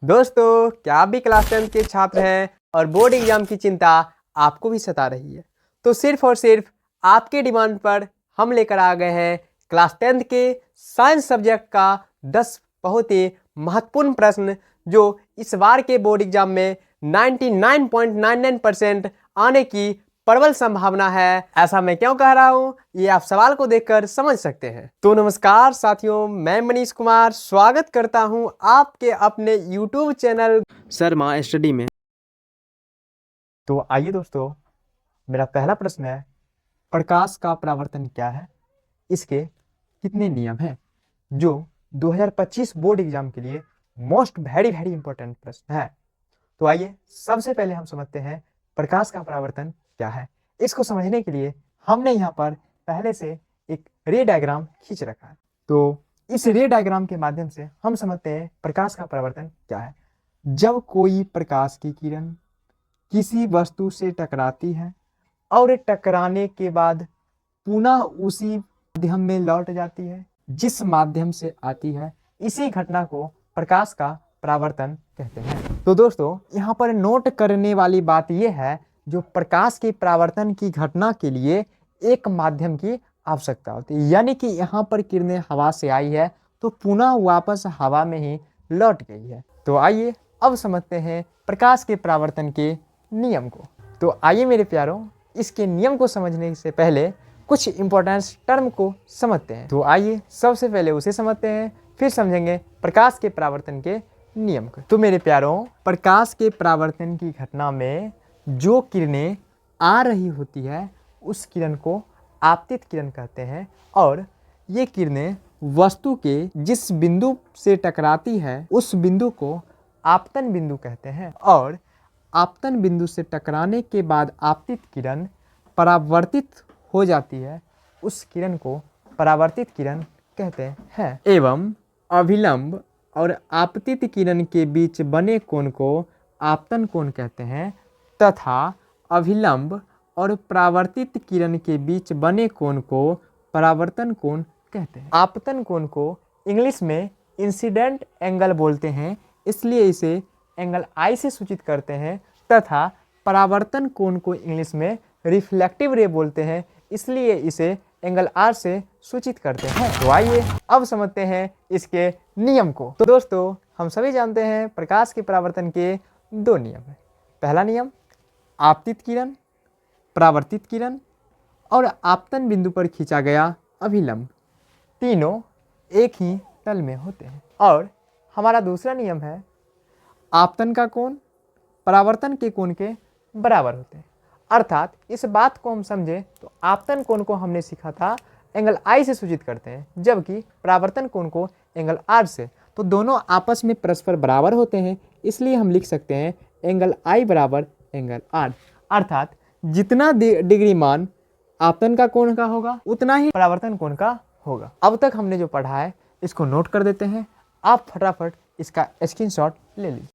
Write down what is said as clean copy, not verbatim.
दोस्तों, क्या आप भी क्लास 10 के छात्र हैं और बोर्ड एग्जाम की चिंता आपको भी सता रही है? तो सिर्फ और सिर्फ आपके डिमांड पर हम लेकर आ गए हैं क्लास 10 के साइंस सब्जेक्ट का 10 बहुत ही महत्वपूर्ण प्रश्न जो इस बार के बोर्ड एग्जाम में 99.99% आने की प्रबल संभावना है। ऐसा मैं क्यों कह रहा हूं, ये आप सवाल को देखकर समझ सकते हैं। तो नमस्कार साथियों, मैं मनीष कुमार स्वागत करता हूं आपके अपने YouTube चैनल शर्मा स्टडी में। तो आइए दोस्तों, मेरा पहला प्रश्न है, प्रकाश का परावर्तन क्या है, इसके कितने नियम हैं? जो 2025 बोर्ड एग्जाम के लिए मोस्ट वेरी इंपॉर्टेंट प्रश्न है। तो आइए सबसे पहले हम समझते हैं प्रकाश का परावर्तन क्या है। इसको समझने के लिए हमने यहाँ पर पहले से एक रे डायग्राम खींच रखा है। तो इस रे डायग्राम के माध्यम से हम समझते हैं प्रकाश का परावर्तन क्या है। जब कोई प्रकाश की किरण किसी वस्तु से टकराती है और टकराने के बाद पुनः उसी माध्यम में लौट जाती है जिस माध्यम से आती है, इसी घटना को प्रकाश का परावर्तन कहते हैं। तो दोस्तों, यहाँ पर नोट करने वाली बात यह है, जो प्रकाश के परावर्तन की घटना के लिए एक माध्यम की आवश्यकता होती है। यानी कि यहाँ पर किरणें हवा से आई है तो पुनः वापस हवा में ही लौट गई है। तो आइए अब समझते हैं प्रकाश के परावर्तन के नियम को। तो आइए मेरे प्यारों, इसके नियम को समझने से पहले कुछ इंपॉर्टेंट टर्म को समझते हैं। तो आइए सबसे पहले उसे समझते हैं, फिर समझेंगे प्रकाश के परावर्तन के नियम को। तो मेरे प्यारों, प्रकाश के परावर्तन की घटना में जो किरणें आ रही होती है उस किरण को आपतित किरण कहते हैं, और ये किरणें वस्तु के जिस बिंदु से टकराती है उस बिंदु को आपतन बिंदु कहते हैं, और आपतन बिंदु से टकराने के बाद आपतित किरण परावर्तित हो जाती है, उस किरण को परावर्तित किरण कहते हैं। एवं अभिलंब और आपतित किरण के बीच बने कोण को आपतन कोण कहते हैं, तथा अभिलंब और परावर्तित किरण के बीच बने कोण को परावर्तन कोण कहते हैं। आपतन कोण को इंग्लिश में इंसिडेंट एंगल बोलते हैं, इसलिए इसे एंगल आई से सूचित करते हैं, तथा परावर्तन कोण को इंग्लिश में रिफ्लेक्टिव रे बोलते हैं, इसलिए इसे एंगल आर से सूचित करते हैं। तो आइए अब समझते हैं इसके नियम को। तो दोस्तों, हम सभी जानते हैं प्रकाश के परावर्तन के दो नियम हैं। पहला नियम, आपतित किरण, परावर्तित किरण और आपतन बिंदु पर खींचा गया अभिलंब तीनों एक ही तल में होते हैं। और हमारा दूसरा नियम है, आपतन का कोण परावर्तन के कोण के बराबर होते हैं। अर्थात इस बात को हम समझें तो आपतन कोण को हमने सीखा था एंगल आई से सूचित करते हैं, जबकि परावर्तन कोण को एंगल आर से। तो दोनों आपस में परस्पर बराबर होते हैं, इसलिए हम लिख सकते हैं एंगल आई बराबर एंगल आर। अर्थात जितना डिग्री मान आपतन का कोण का होगा उतना ही परावर्तन कोण का होगा। अब तक हमने जो पढ़ा है इसको नोट कर देते हैं, आप फटाफट इसका स्क्रीनशॉट ले लीजिए।